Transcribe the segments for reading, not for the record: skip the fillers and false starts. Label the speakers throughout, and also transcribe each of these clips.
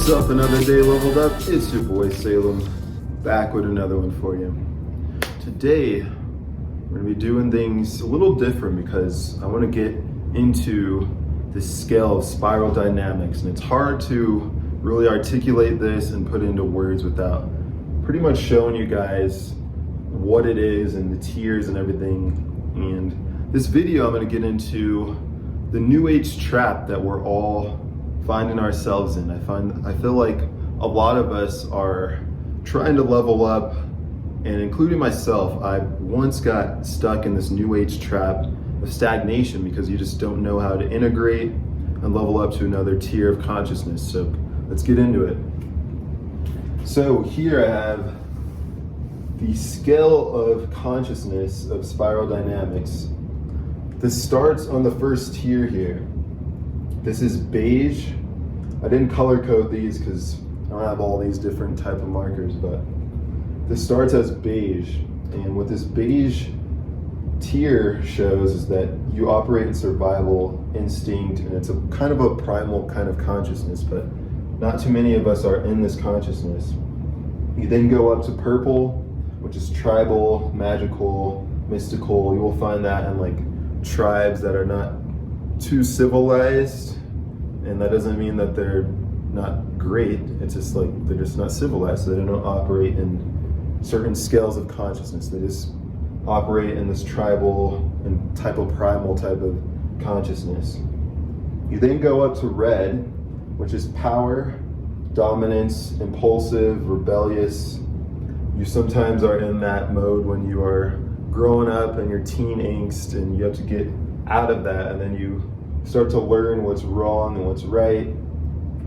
Speaker 1: What's up? Another day leveled up. It's your boy Salem, back with another one for you. Today, we're gonna be doing things a little different because I want to get into this scale of spiral dynamics, and it's hard to really articulate this and put into words without pretty much showing you guys what it is and the tiers and everything. And this video, I'm going to get into the new age trap that we're all finding ourselves in. I feel like a lot of us are trying to level up, and including myself, I once got stuck in this new age trap of stagnation because you just don't know how to integrate and level up to another tier of consciousness. So let's get into it. So here I have the scale of consciousness of spiral dynamics. This starts on the first tier here. This is beige. I didn't color code these because I don't have all these different type of markers, but this starts as beige. And what this beige tier shows is that you operate in survival instinct, and it's a kind of a primal kind of consciousness, but not too many of us are in this consciousness. You then go up to purple, which is tribal, magical, mystical. You will find that in like tribes that are not too civilized, and that doesn't mean that they're not great. It's just like they're just not civilized, so they don't operate in certain scales of consciousness. They just operate in this tribal and type of primal type of consciousness. You then go up to red, which is power, dominance, impulsive, rebellious. You sometimes are in that mode when you are growing up and your teen angst, and you have to get out of that, and then you start to learn what's wrong and what's right,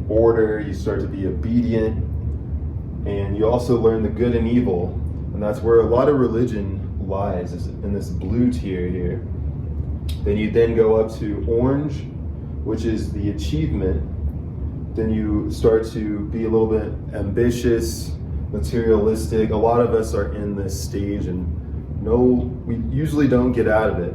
Speaker 1: order. You start to be obedient, and you also learn the good and evil, and that's where a lot of religion lies, is in this blue tier here. Then you then go up to orange, which is the achievement. Then you start to be a little bit ambitious, materialistic. A lot of us are in this stage, and we usually don't get out of it.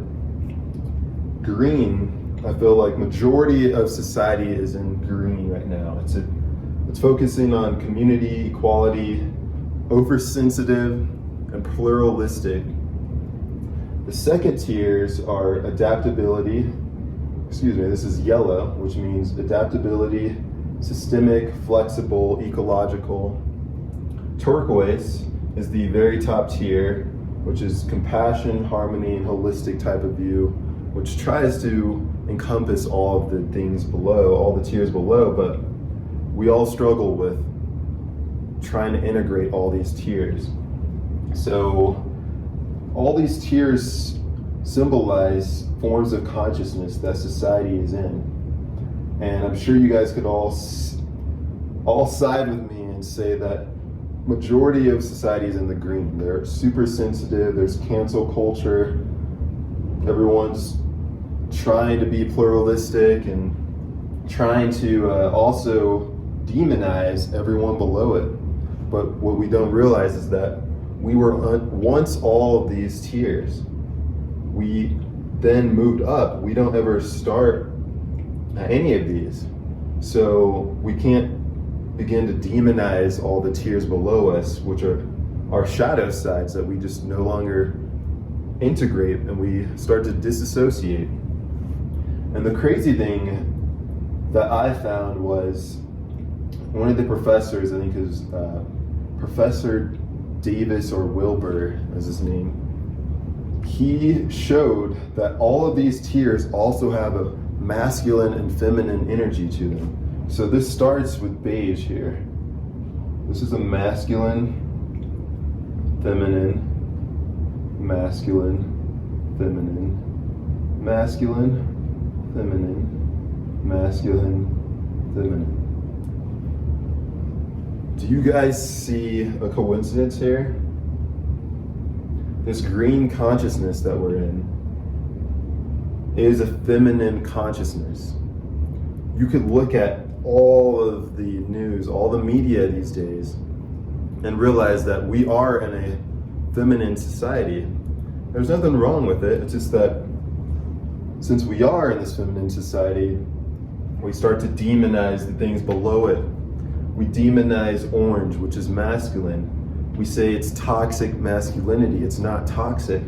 Speaker 1: Green, I feel like majority of society is in green right now. It's focusing on community, equality, oversensitive, and pluralistic. The second tiers are adaptability. This is yellow, which means adaptability, systemic, flexible, ecological. Turquoise is the very top tier, which is compassion, harmony, and holistic type of view, which tries to encompass all of the things below, all the tiers below, but we all struggle with trying to integrate all these tiers. So all these tiers symbolize forms of consciousness that society is in. And I'm sure you guys could all side with me and say that majority of society is in the green. They're super sensitive, there's cancel culture, everyone's trying to be pluralistic and trying to also demonize everyone below it. But what we don't realize is that we were once all of these tiers. We then moved up. We don't ever start at any of these. So we can't begin to demonize all the tiers below us, which are our shadow sides that we just no longer integrate, and we start to disassociate. And the crazy thing that I found was one of the professors, I think it was Professor Davis or Wilbur is his name, he showed that all of these tiers also have a masculine and feminine energy to them. So this starts with beige here. This is a masculine, feminine, masculine, feminine, masculine, feminine, masculine, feminine. Do you guys see a coincidence here? This green consciousness that we're in is a feminine consciousness. You could look at all of the news, all the media these days, and realize that we are in a feminine society. There's nothing wrong with it. It's just that since we are in this feminine society, we start to demonize the things below it. We demonize orange, which is masculine. We say it's toxic masculinity. It's not toxic.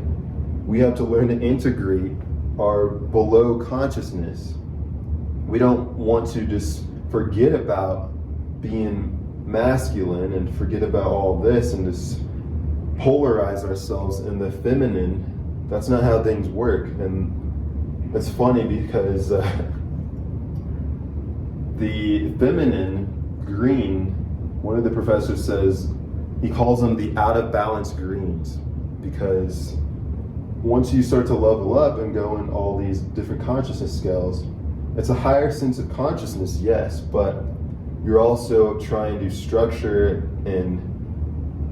Speaker 1: We have to learn to integrate our below consciousness. We don't want to just forget about being masculine and forget about all this and just polarize ourselves in the feminine. That's not how things work. And it's funny because the feminine green, one of the professors says, he calls them the out of balance greens, because once you start to level up and go in all these different consciousness scales, it's a higher sense of consciousness, yes, but you're also trying to structure and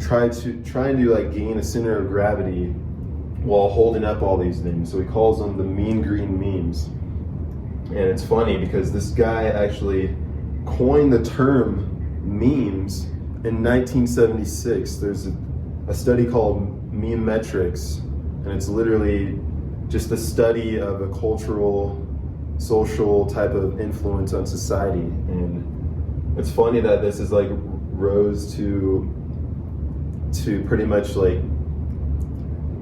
Speaker 1: trying to like gain a center of gravity while holding up all these things. So he calls them the mean green memes. And it's funny because this guy actually coined the term memes in 1976. There's a study called meme metrics, and it's literally just the study of a cultural, social type of influence on society. And it's funny that this is like rose to pretty much like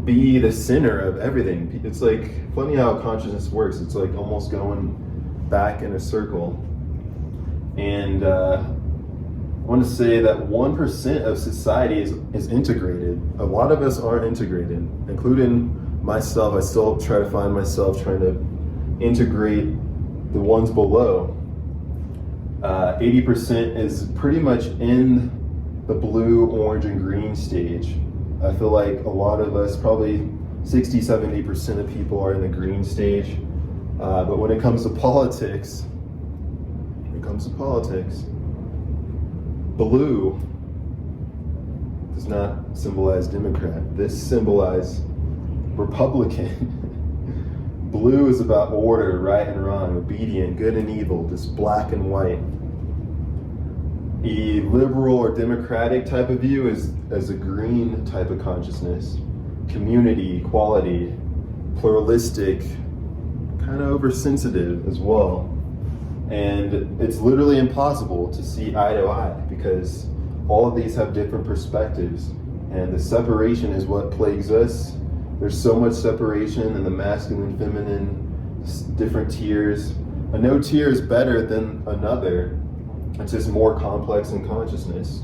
Speaker 1: be the center of everything. It's like funny how consciousness works. It's like almost going back in a circle. And I want to say that 1% of society is integrated. A lot of us aren't integrated, including myself. I still try to find myself trying to integrate the ones below. 80% is pretty much in the blue, orange, and green stage. I feel like a lot of us, probably 60-70% of people are in the green stage. But when it comes to politics, blue does not symbolize Democrat. This symbolizes Republican. Blue is about order, right and wrong, obedient, good and evil, just black and white. A liberal or democratic type of view is as a green type of consciousness. Community, equality, pluralistic, kind of oversensitive as well. And it's literally impossible to see eye to eye because all of these have different perspectives. And the separation is what plagues us. There's so much separation in the masculine, feminine, different tiers. No tier is better than another. It's just more complex in consciousness.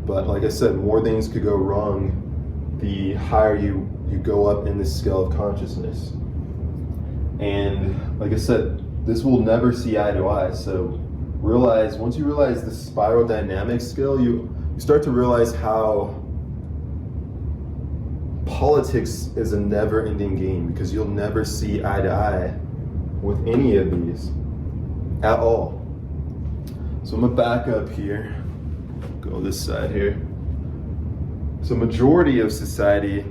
Speaker 1: But like I said, more things could go wrong the higher you go up in this scale of consciousness. And like I said, this will never see eye to eye. So once you realize the spiral dynamic scale, you start to realize how politics is a never-ending game, because you'll never see eye to eye with any of these at all. So I'm gonna back up here, go this side here. So majority of society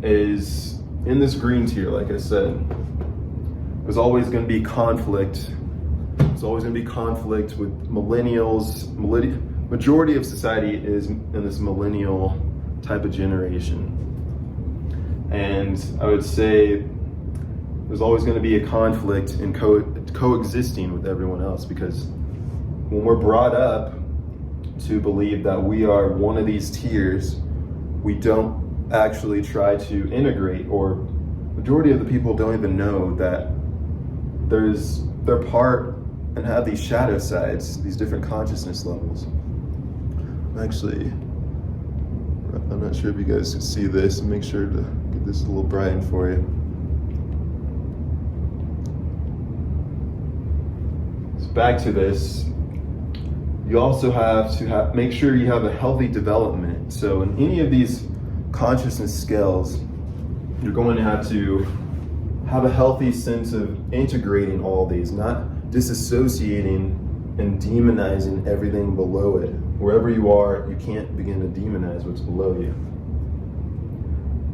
Speaker 1: is in this green tier, like I said. There's always gonna be conflict. There's always gonna be conflict with millennials. Majority of society is in this millennial type of generation. And I would say there's always gonna be a conflict in coexisting with everyone else, because when we're brought up to believe that we are one of these tiers, we don't actually try to integrate, or majority of the people don't even know that they're part and have these shadow sides, these different consciousness levels. Actually, I'm not sure if you guys can see this. Make sure to get this a little brighten for you. So back to this. You also have to make sure you have a healthy development. So in any of these consciousness scales, you're going to have a healthy sense of integrating all these, not disassociating and demonizing everything below it. Wherever you are, you can't begin to demonize what's below you.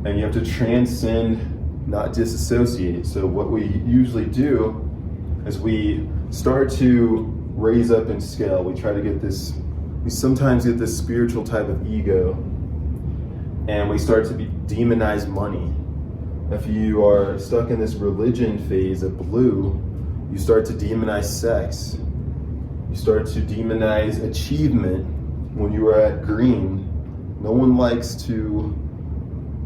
Speaker 1: And you have to transcend, not disassociate. So what we usually do is we start to raise up in scale. We sometimes get this spiritual type of ego, and we start to demonize money. If you are stuck in this religion phase of blue, you start to demonize sex. You start to demonize achievement when you are at green. No one likes to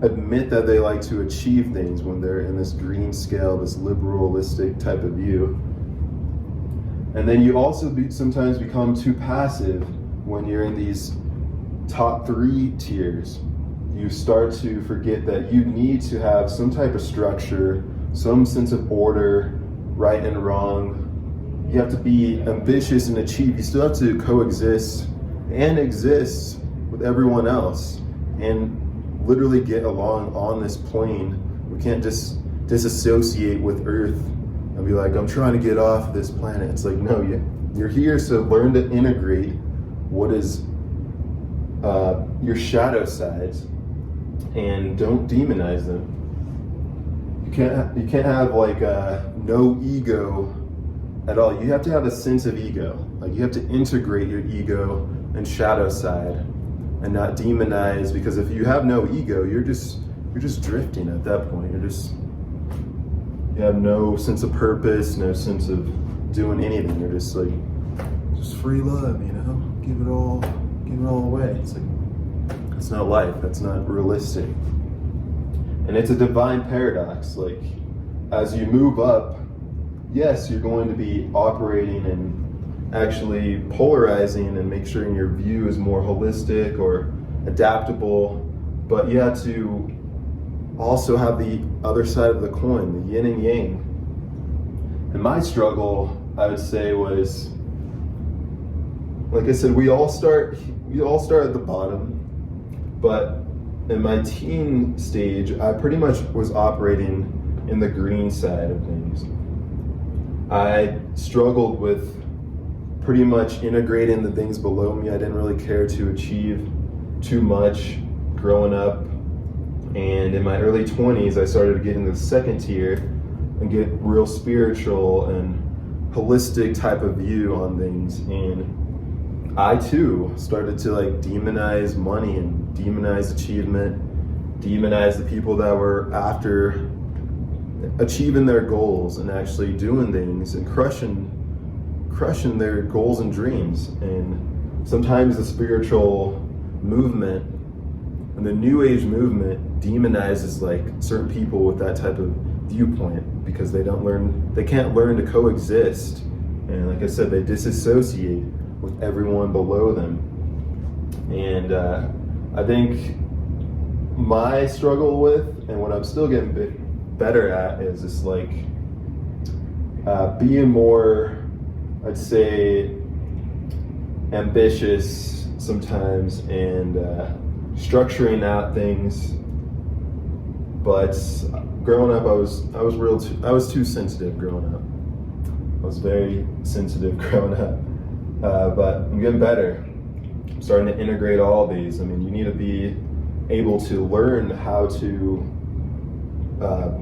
Speaker 1: admit that they like to achieve things when they're in this green scale, this liberalistic type of view. And then you also sometimes become too passive when you're in these top 3 tiers. You start to forget that you need to have some type of structure, some sense of order, right and wrong. You have to be ambitious and achieve. You still have to coexist and exist with everyone else and literally get along on this plane. We can't just disassociate with Earth and be like, I'm trying to get off this planet. It's like, no, you're here to learn to integrate what is your shadow sides, and don't demonize them. You can't have like no ego at all. You have to have a sense of ego. Like, you have to integrate your ego and shadow side and not demonize, because if you have no ego, you're just drifting at that point. You have no sense of purpose, no sense of doing anything. You're just like, just free love, you know? Give it all away. It's like, that's not life. That's not realistic. And it's a divine paradox. Like, as you move up, yes, you're going to be operating and actually polarizing and make sure your view is more holistic or adaptable, but you have to also have the other side of the coin, the yin and yang. And my struggle, I would say, was, like I said, we all start at the bottom, but in my teen stage, I pretty much was operating in the green side of things. I struggled with pretty much integrating the things below me. I didn't really care to achieve too much growing up. And in my early 20s, I started to get into the second tier and get real spiritual and holistic type of view on things. And I too started to like demonize money and demonize achievement, demonize the people that were after achieving their goals and actually doing things and crushing their goals and dreams. And sometimes the spiritual movement and the new age movement demonizes like certain people with that type of viewpoint, because they can't learn to coexist. And like I said, they disassociate with everyone below them. And I think my struggle with, and what I'm still getting better at, is just like being more, I'd say, ambitious sometimes and structuring out things. But growing up, I was too sensitive growing up. I was very sensitive growing up. But I'm getting better. I'm starting to integrate all these. I mean, you need to be able to learn how to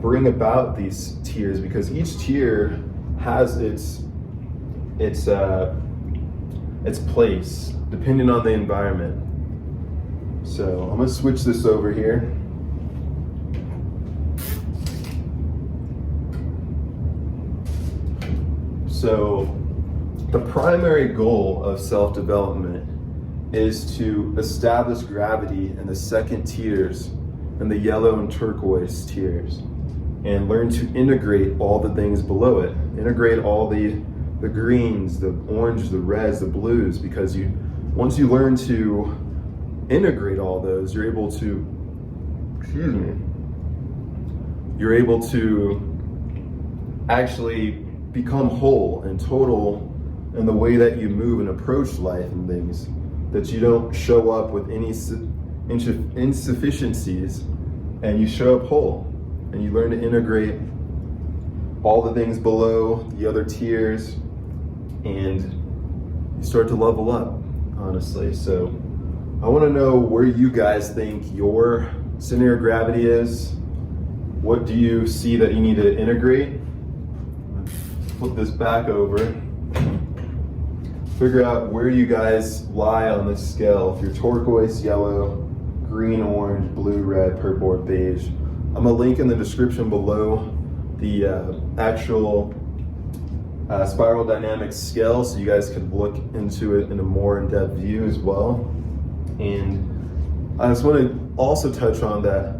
Speaker 1: bring about these tiers, because each tier has its place depending on the environment. So I'm gonna switch this over here. So the primary goal of self-development is to establish gravity in the second tiers and the yellow and turquoise tiers, and learn to integrate all the things below it. Integrate all the greens, the orange, the reds, the blues, because once you learn to integrate all those, you're able to actually become whole and total in the way that you move and approach life and things, that you don't show up with any insufficiencies, and you show up whole, and you learn to integrate all the things below the other tiers, and you start to level up, honestly. So I want to know where you guys think your center of gravity is. What do you see that you need to integrate? Flip this back over. Figure out where you guys lie on this scale. If you're turquoise, yellow, green, orange, blue, red, purple, or beige. I'm gonna link in the description below the actual spiral dynamics scale, so you guys could look into it in a more in-depth view as well. And I just want to also touch on that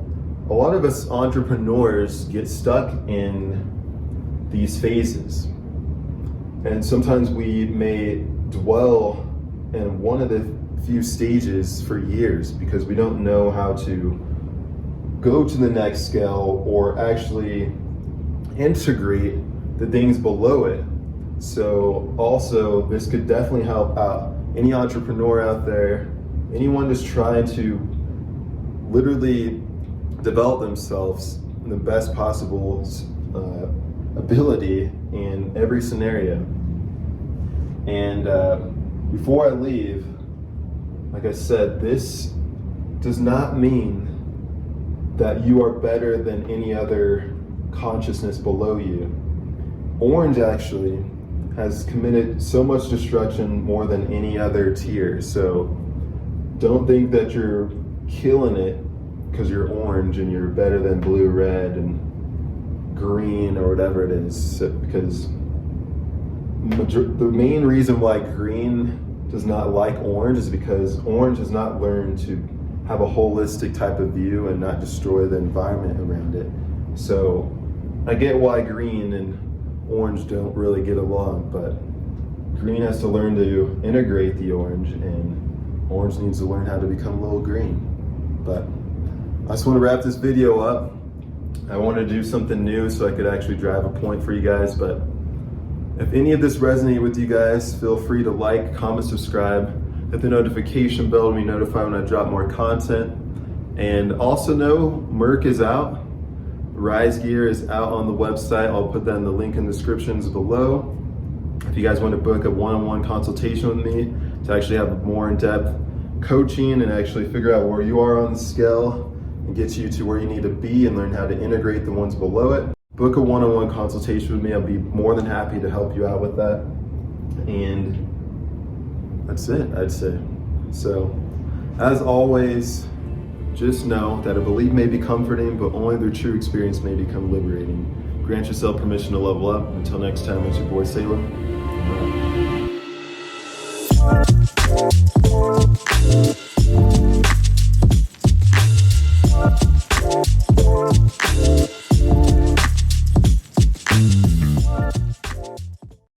Speaker 1: a lot of us entrepreneurs get stuck in these phases. And sometimes we may dwell in one of the few stages for years because we don't know how to go to the next scale or actually integrate the things below it. So also, this could definitely help out any entrepreneur out there, anyone just trying to literally develop themselves in the best possible ability in every scenario. And before I leave, like I said, this does not mean that you are better than any other consciousness below you. Orange actually has committed so much destruction more than any other tier. So don't think that you're killing it because you're orange and you're better than blue, red, and green, or whatever it is. Because the main reason why green does not like orange is because orange has not learned to have a holistic type of view and not destroy the environment around it. So I get why green and orange don't really get along, but green has to learn to integrate the orange, and orange needs to learn how to become a little green. But I just want to wrap this video up. I want to do something new so I could actually drive a point for you guys, but if any of this resonated with you guys, feel free to like, comment, subscribe, hit the notification bell to be notified when I drop more content. And also know Merc is out. Rise Gear is out on the website. I'll put that in the link in the descriptions below. If you guys want to book a one-on-one consultation with me to actually have more in-depth coaching and actually figure out where you are on the scale and get you to where you need to be and learn how to integrate the ones below it, book a one-on-one consultation with me. I'll be more than happy to help you out with that. And that's it, I'd say. So, as always, just know that a belief may be comforting, but only their true experience may become liberating. Grant yourself permission to level up. Until next time, it's your boy Salem.